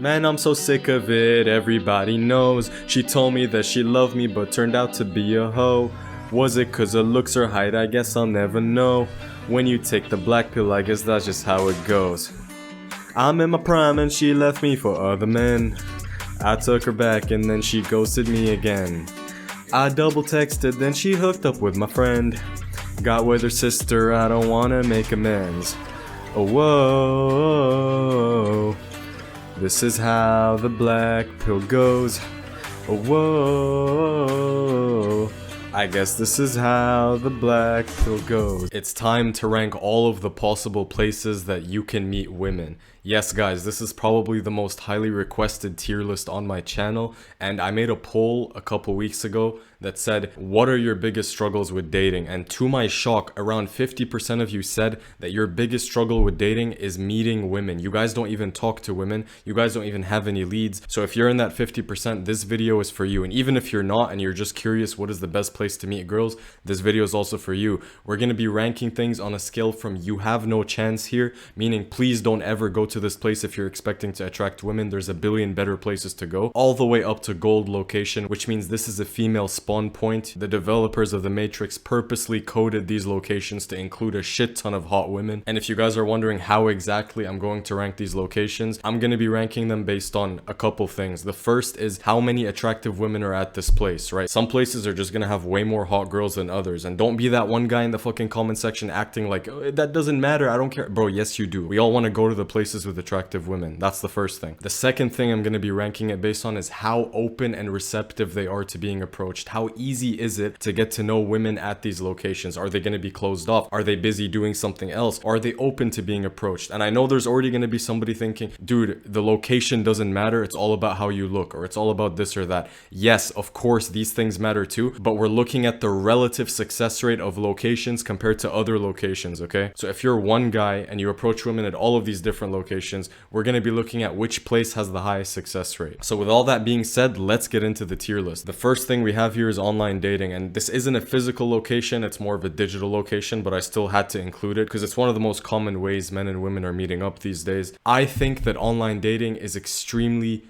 Man, I'm so sick of it, everybody knows. She told me that she loved me, but turned out to be a hoe. Was it cause her looks or height? I guess I'll never know. When you take the black pill, I guess that's just how it goes. I'm in my prime and she left me for other men. I took her back and then she ghosted me again. I double texted, then she hooked up with my friend. Got with her sister, I don't wanna make amends. Oh, whoa. This is how the black pill goes. Oh, whoa. I guess this is how the black pill goes. It's time to rank all of the possible places that you can meet women. Yes guys, this is probably the most highly requested tier list on my channel, and I made a poll a couple weeks ago that said, what are your biggest struggles with dating? And to my shock, around 50% of you said that your biggest struggle with dating is meeting women. You guys don't even talk to women. You guys don't even have any leads. So if you're in that 50%, this video is for you. And even if you're not and you're just curious what is the best place to meet girls, this video is also for you. We're going to be ranking things on a scale from you have no chance here, meaning please don't ever go to this place if you're expecting to attract women. There's a billion better places to go, all the way up to gold location, which means this is a female spawn point. The developers of the Matrix purposely coded these locations to include a shit ton of hot women. And if you guys are wondering how exactly I'm going to rank these locations, I'm going to be ranking them based on a couple things. The first is how many attractive women are at this place, right? Some places are just going to have way more hot girls than others. And don't be that one guy in the fucking comment section acting like, oh, that doesn't matter, I don't care. Bro, yes you do. We all want to go to the places with attractive women. That's the first thing. The second thing I'm going to be ranking it based on is how open and receptive they are to being approached. How easy is it to get to know women at these locations? Are they going to be closed off? Are they busy doing something else? Are they open to being approached? And I know there's already going to be somebody thinking, dude, the location doesn't matter. It's all about how you look, or it's all about this or that. Yes, of course, these things matter too, but we're looking at the relative success rate of locations compared to other locations, okay? So if you're one guy and you approach women at all of these different locations, we're going to be looking at which place has the highest success rate. So with all that being said, let's get into the tier list. The first thing we have here is online dating, and this isn't a physical location, it's more of a digital location, but I still had to include it because it's one of the most common ways men and women are meeting up these days. I think that online dating is extremely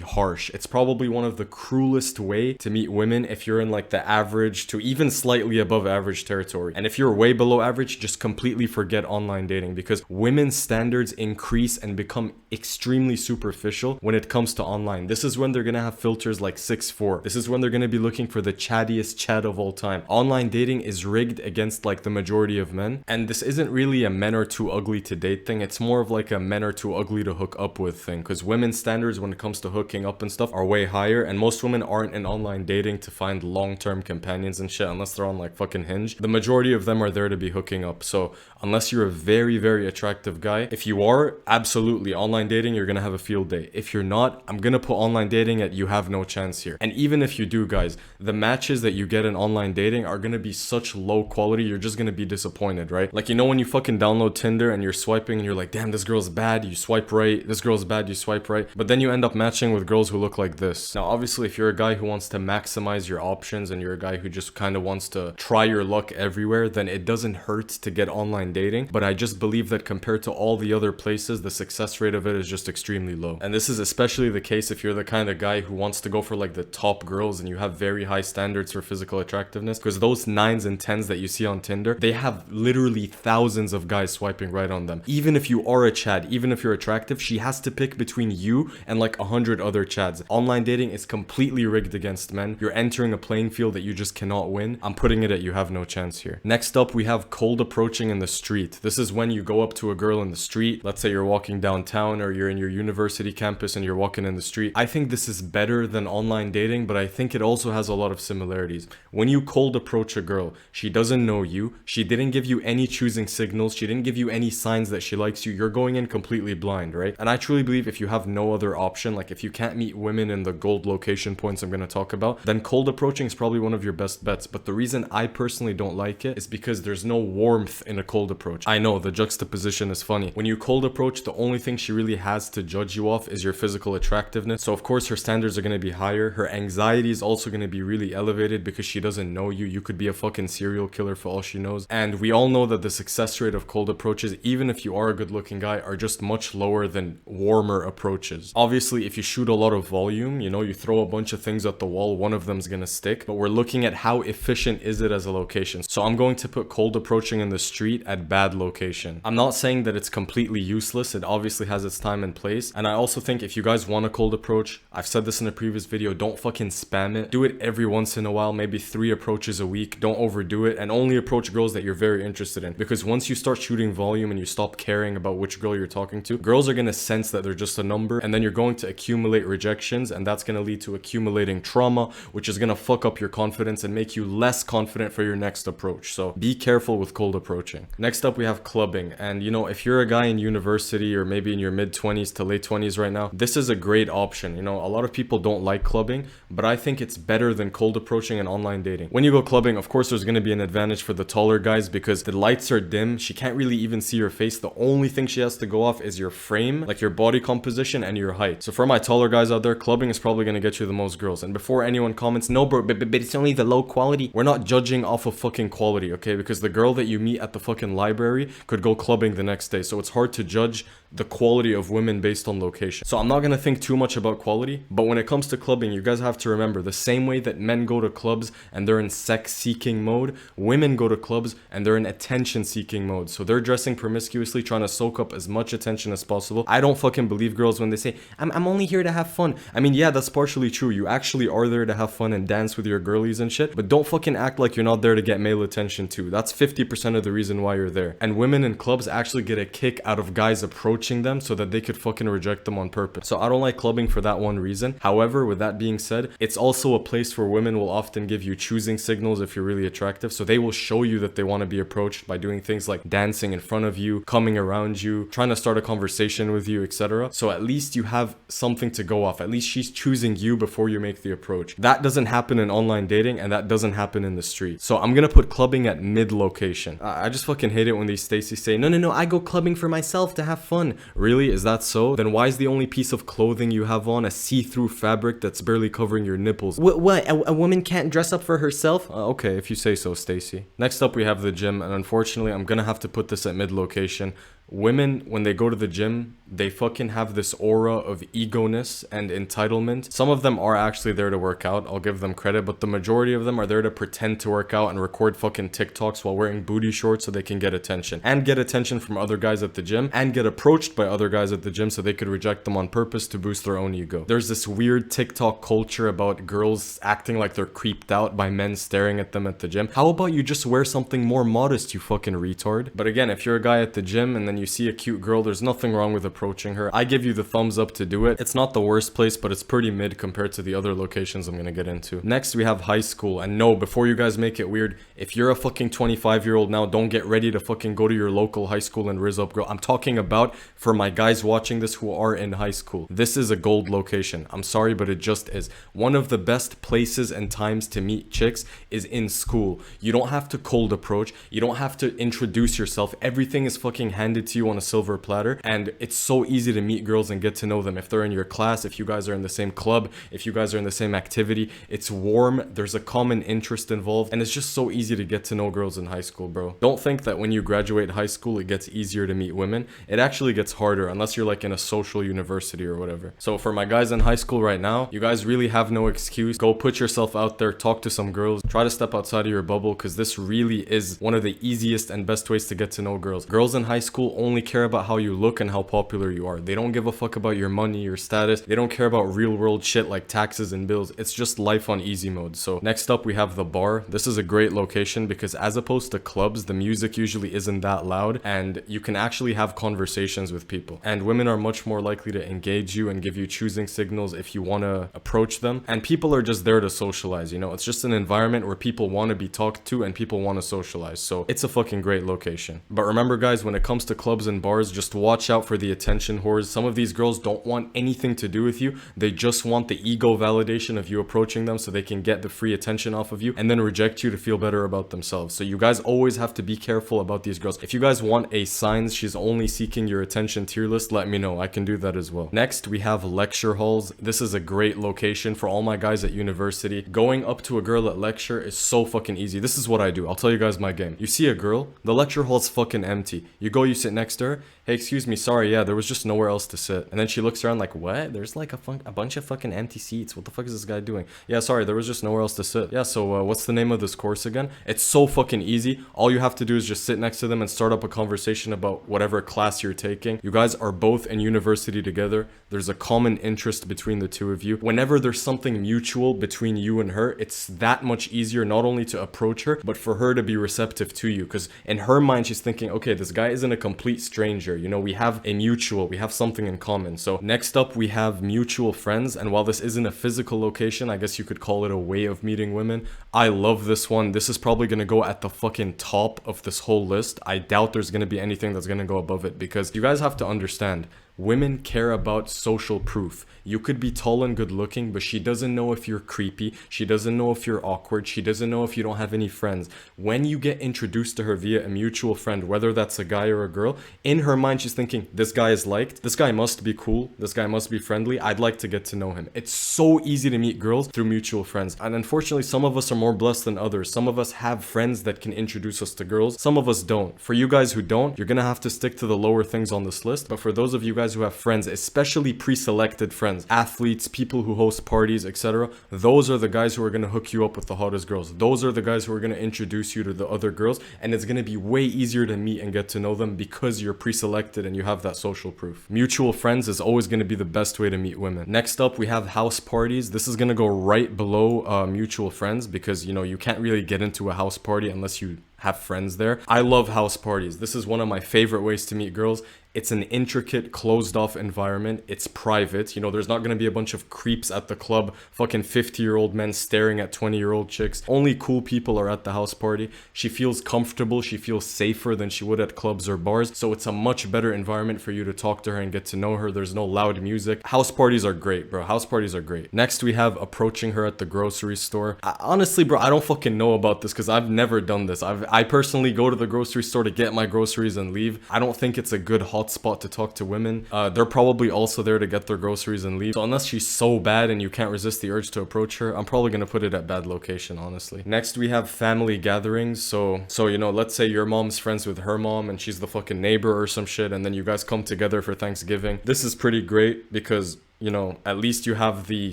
harsh. It's probably one of the cruelest way to meet women if you're in like the average to even slightly above average territory. And if you're way below average, just completely forget online dating, because women's standards increase and become extremely superficial when it comes to online. This is when they're gonna have filters like 6'4". This is when they're gonna be looking for the chattiest chat of all time. Online dating is rigged against like the majority of men, and this isn't really a men are too ugly to date thing. It's more of like a men are too ugly to hook up with thing, because women's standards when it comes to hooking up and stuff are way higher, and most women aren't in online dating to find long-term companions and shit unless they're on like fucking Hinge. The majority of them are there to be hooking up. So unless you're a very attractive guy, if you are, absolutely online dating, you're gonna have a field day. If you're not, I'm gonna put online dating at you have no chance here. And even if you do, guys, the matches that you get in online dating are gonna be such low quality, you're just gonna be disappointed, right? Like, you know when you fucking download Tinder and you're swiping and you're like, damn, this girl's bad, you swipe right, this girl's bad, you swipe right, but then you end up matching with girls who look like this. Now obviously if you're a guy who wants to maximize your options and you're a guy who just kind of wants to try your luck everywhere, then it doesn't hurt to get online dating. But I just believe that compared to all the other places, the success rate of it is just extremely low. And this is especially the case if you're the kind of guy who wants to go for like the top girls and you have very high standards for physical attractiveness, because those 9s and 10s that you see on Tinder, they have literally thousands of guys swiping right on them. Even if you are a Chad, even if you're attractive, she has to pick between you and like 100 other Chads. Online dating is completely rigged against men. You're entering a playing field that you just cannot win. I'm putting it at you have no chance here. Next up, we have cold approaching in the street. This is when you go up to a girl in the street. Let's say you're walking downtown or you're in your university campus and you're walking in the street. I think this is better than online dating, but I think it also has a lot of similarities. When you cold approach a girl, she doesn't know you. She didn't give you any choosing signals. She didn't give you any signs that she likes you. You're going in completely blind, right? And I truly believe if you have no other option option, like if you can't meet women in the gold location points I'm going to talk about, then cold approaching is probably one of your best bets. But the reason I personally don't like it is because there's no warmth in a cold approach. I know the juxtaposition is funny. When you cold approach, the only thing she really has to judge you off is your physical attractiveness. So of course her standards are going to be higher. Her anxiety is also going to be really elevated because she doesn't know you. You could be a fucking serial killer for all she knows. And we all know that the success rate of cold approaches, even if you are a good looking guy, are just much lower than warmer approaches. Obviously, if you shoot a lot of volume, you know, you throw a bunch of things at the wall, one of them's gonna stick. But we're looking at how efficient is it as a location. So I'm going to put cold approaching in the street at bad location. I'm not saying that it's completely useless. It obviously has its time and place. And I also think if you guys want a cold approach, I've said this in a previous video, don't fucking spam it. Do it every once in a while, maybe 3 approaches a week. Don't overdo it, and only approach girls that you're very interested in. Because once you start shooting volume and you stop caring about which girl you're talking to, girls are gonna sense that they're just a number, and then you're going to accumulate rejections, and that's gonna lead to accumulating trauma, which is gonna fuck up your confidence and make you less confident for your next approach. So be careful with cold approaching. Next up, we have clubbing. And you know, if you're a guy in university or maybe in your mid-20s to late 20s right now, this is a great option. You know, a lot of people don't like clubbing, but I think it's better than cold approaching and online dating. When you go clubbing, of course there's going to be an advantage for the taller guys because the lights are dim. She can't really even see your face. The only thing she has to go off is your frame, like your body composition and your height. So for my taller guys out there, clubbing is probably going to get you the most girls. And before anyone comments, no bro, but it's only the low quality. We're not judging off of fucking quality, okay? Because the girl that you meet at the fucking library could go clubbing the next day. So it's hard to judge the quality of women based on location. So I'm not going to think too much about quality, but when it comes to clubbing, you guys have to remember the same way that men go to clubs and they're in sex seeking mode, women go to clubs and they're in attention seeking mode. So they're dressing promiscuously, trying to soak up as much attention as possible. I don't fucking believe girls when they say, I'm only here to have fun. I mean, yeah, that's partially true. You actually are there to have fun and dance with your girlies and shit, but don't fucking act like you're not there to get male attention too. That's 50% of the reason why you're there. And women in clubs actually get a kick out of guys approaching them so that they could fucking reject them on purpose. So I don't like clubbing for that one reason. However, with that being said, it's also a place where women will often give you choosing signals if you're really attractive. So they will show you that they want to be approached by doing things like dancing in front of you, coming around you, trying to start a conversation with you, etc. So at least you have something to go off. At least she's choosing you before you make the approach. That doesn't happen in online dating, and that doesn't happen in the street. So I'm gonna put clubbing at mid location. I just fucking hate it when these Stacy say, no, I go clubbing for myself to have fun. Really? Is that so? Then why is the only piece of clothing you have on a see-through fabric that's barely covering your nipples? What? A woman can't dress up for herself? Okay, if you say so, Stacy. Next up, we have the gym, and unfortunately, I'm gonna have to put this at mid location. Women, when they go to the gym, they fucking have this aura of ego-ness and entitlement. Some of them are actually there to work out, I'll give them credit, but the majority of them are there to pretend to work out and record fucking TikToks while wearing booty shorts so they can get attention. And get attention from other guys at the gym, and get approached by other guys at the gym so they could reject them on purpose to boost their own ego. There's this weird TikTok culture about girls acting like they're creeped out by men staring at them at the gym. How about you just wear something more modest, you fucking retard? But again, if you're a guy at the gym and then you see a cute girl, there's nothing wrong with approaching her. I give you the thumbs up to do it. It's not the worst place, but it's pretty mid compared to the other locations I'm gonna get into. Next, we have high school. And no, before you guys make it weird, if you're a fucking 25-year-old now, don't get ready to fucking go to your local high school and rizz up girl. I'm talking about for my guys watching this who are in high school. This is a gold location. I'm sorry, but it just is. One of the best places and times to meet chicks is in school. You don't have to cold approach. You don't have to introduce yourself. Everything is fucking handed to you on a silver platter, and it's so easy to meet girls and get to know them. If they're in your class, if you guys are in the same club, if you guys are in the same activity, it's warm, there's a common interest involved, and it's just so easy to get to know girls in high school, bro. Don't think that when you graduate high school it gets easier to meet women. It actually gets harder unless you're like in a social university or whatever. So for my guys in high school right now, you guys really have no excuse. Go put yourself out there, talk to some girls, try to step outside of your bubble, because this really is one of the easiest and best ways to get to know girls. Girls in high school only care about how you look and how popular you are. They don't give a fuck about your money, your status. They don't care about real world shit like taxes and bills. It's just life on easy mode. So next up, we have the bar. This is a great location because as opposed to clubs, the music usually isn't that loud and you can actually have conversations with people. And women are much more likely to engage you and give you choosing signals if you want to approach them. And people are just there to socialize, you know? It's just an environment where people want to be talked to and people want to socialize. So it's a fucking great location. But remember guys, when it comes to clubs, clubs and bars, just watch out for the attention whores. Some of these girls don't want anything to do with you. They just want the ego validation of you approaching them so they can get the free attention off of you and then reject you to feel better about themselves. So you guys always have to be careful about these girls. If you guys want a signs she's only seeking your attention tier list, let me know. I can do that as well. Next, we have lecture halls. This is a great location for all my guys at university. Going up to a girl at lecture is so fucking easy. This is what I do. I'll tell you guys my game. You see a girl, the lecture hall's fucking empty. You go, you sit next to her. Hey, excuse me, sorry, yeah, there was just nowhere else to sit. And then she looks around like, what? There's like a bunch of fucking empty seats. What the fuck is this guy doing? Yeah, sorry, there was just nowhere else to sit. Yeah, so what's the name of this course again? It's so fucking easy. All you have to do is just sit next to them and start up a conversation about whatever class you're taking. You guys are both in university together. There's a common interest between the two of you. Whenever there's something mutual between you and her, it's that much easier not only to approach her, but for her to be receptive to you. Because in her mind, she's thinking, okay, this guy isn't a complete stranger. You know, we have a mutual, we have something in common. So next up, we have mutual friends. And while this isn't a physical location, I guess you could call it a way of meeting women. I love this one. This is probably going to go at the fucking top of this whole list. I doubt there's going to be anything that's going to go above it, because you guys have to understand, women care about social proof. You could be tall and good looking, but she doesn't know if you're creepy. She doesn't know if you're awkward. She doesn't know if you don't have any friends. When you get introduced to her via a mutual friend, whether that's a guy or a girl, in her mind, she's thinking, this guy is liked. This guy must be cool. This guy must be friendly. I'd like to get to know him. It's so easy to meet girls through mutual friends. And unfortunately, some of us are more blessed than others. Some of us have friends that can introduce us to girls. Some of us don't. For you guys who don't, you're going to have to stick to the lower things on this list. But for those of you guys who have friends, especially pre-selected friends, athletes, people who host parties, etc., those are the guys who are going to hook you up with the hottest girls. Those are the guys who are going to introduce you to the other girls, and it's going to be way easier to meet and get to know them because you're pre-selected and you have that social proof. Mutual friends is always going to be the best way to meet women. Next up, we have house parties. This is going to go right below mutual friends because, you know, you can't really get into a house party unless you have friends there. I love house parties. This is one of my favorite ways to meet girls. It's an intricate, closed-off environment. It's private. You know, there's not going to be a bunch of creeps at the club, fucking 50-year-old men staring at 20-year-old chicks. Only cool people are at the house party. She feels comfortable. She feels safer than she would at clubs or bars. So it's a much better environment for you to talk to her and get to know her. There's no loud music. House parties are great, bro. House parties are great. Next, we have approaching her at the grocery store. Honestly, bro, I don't fucking know about this because I've never done this. I personally go to the grocery store to get my groceries and leave. I don't think it's a good hotspot to talk to women. They're probably also there to get their groceries and leave. So unless she's so bad and you can't resist the urge to approach her, I'm probably gonna put it at bad location, honestly. Next, we have family gatherings. So you know, let's say your mom's friends with her mom and she's the fucking neighbor or some shit, and then you guys come together for Thanksgiving. This is pretty great because, you know, at least you have the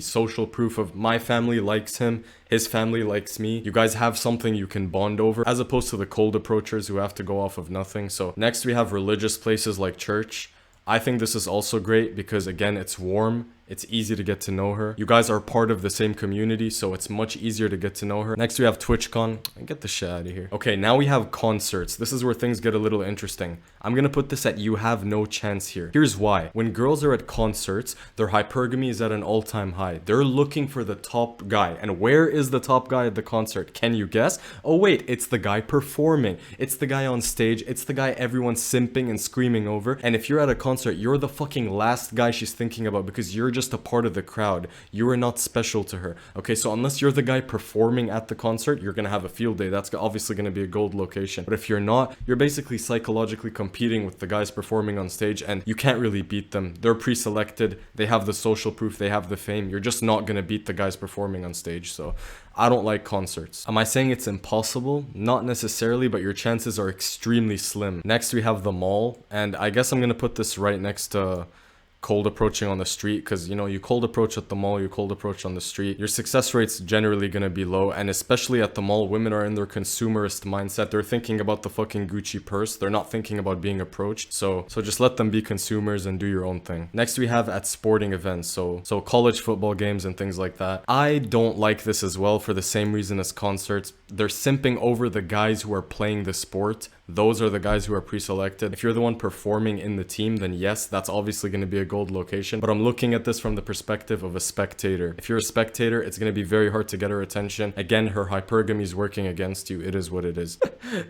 social proof of my family likes him, his family likes me. You guys have something you can bond over, as opposed to the cold approachers who have to go off of nothing. So next, we have religious places like church. I think this is also great because, again, it's warm. It's easy to get to know her. You guys are part of the same community, so it's much easier to get to know her. Next, we have TwitchCon. Get the shit out of here. Okay, now we have concerts. This is where things get a little interesting. I'm gonna put this at you have no chance here. Here's why. When girls are at concerts, their hypergamy is at an all-time high. They're looking for the top guy. And where is the top guy at the concert? Can you guess? Oh wait, it's the guy performing. It's the guy on stage. It's the guy everyone's simping and screaming over. And if you're at a concert, you're the fucking last guy she's thinking about because you're just a part of the crowd. You are not special to her. Okay, so unless you're the guy performing at the concert, you're gonna have a field day. That's obviously gonna be a gold location. But if you're not, you're basically psychologically competing with the guys performing on stage, and you can't really beat them. They're pre-selected. They have the social proof. They have the fame. You're just not gonna beat the guys performing on stage. So I don't like concerts. Am I saying it's impossible? Not necessarily, but your chances are extremely slim. Next, we have the mall, and I guess I'm gonna put this right next to cold approaching on the street, because, you know, you cold approach at the mall, you cold approach on the street, your success rate's generally gonna be low. And especially at the mall, women are in their consumerist mindset. They're thinking about the fucking Gucci purse. They're not thinking about being approached. So just let them be consumers and do your own thing. Next, we have at sporting events, so college football games and things like that. I don't like this as well for the same reason as concerts. They're simping over the guys who are playing the sport. those are the guys who are pre-selected. If you're the one performing in the team, then yes, that's obviously going to be a gold location. But I'm looking at this from the perspective of a spectator. If you're a spectator, it's going to be very hard to get her attention. Again, her hypergamy is working against you. It is what it is.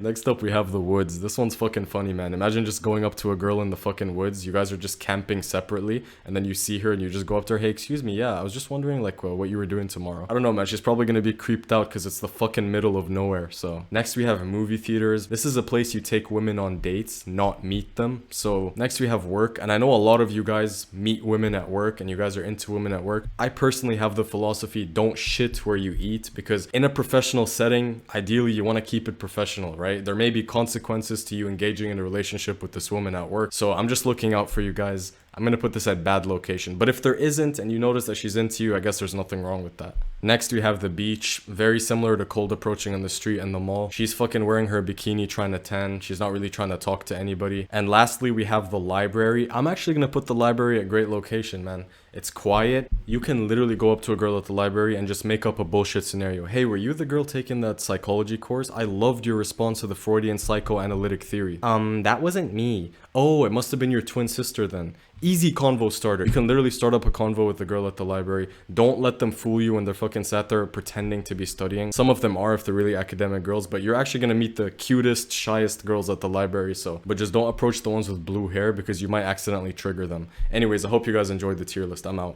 Next up, we have the woods. This one's fucking funny, man. Imagine just going up to a girl in the fucking woods. You guys are just camping separately, and then you see her and you just go up to her, hey, excuse me, yeah, I was just wondering like what you were doing tomorrow. I don't know, man. She's probably gonna be creeped out because it's the fucking middle of nowhere. So next we have movie theaters. This is a place you take women on dates, not meet them. So next we have work, and I know a lot of you guys meet women at work and you guys are into women at work. I personally have the philosophy, don't shit where you eat, because in a professional setting, ideally you want to keep it professional, right? There may be consequences to you engaging in a relationship with this woman at work. So I'm just looking out for you guys. I'm gonna put this at bad location. But if there isn't and you notice that she's into you, I guess there's nothing wrong with that. Next, we have the beach. Very similar to cold approaching on the street and the mall. She's fucking wearing her bikini trying to tan. She's not really trying to talk to anybody. And lastly, we have the library. I'm actually gonna put the library at great location, man. It's quiet. You can literally go up to a girl at the library and just make up a bullshit scenario. Hey, were you the girl taking that psychology course? I loved your response to the Freudian psychoanalytic theory. That wasn't me. Oh, it must have been your twin sister then. Easy convo starter. You can literally start up a convo with the girl at the library. Don't let them fool you when they're fucking sat there pretending to be studying. Some of them are if they're really academic girls, but you're actually gonna meet the cutest, shyest girls at the library, so. But just don't approach the ones with blue hair because you might accidentally trigger them. Anyways, I hope you guys enjoyed the tier list. I'm out.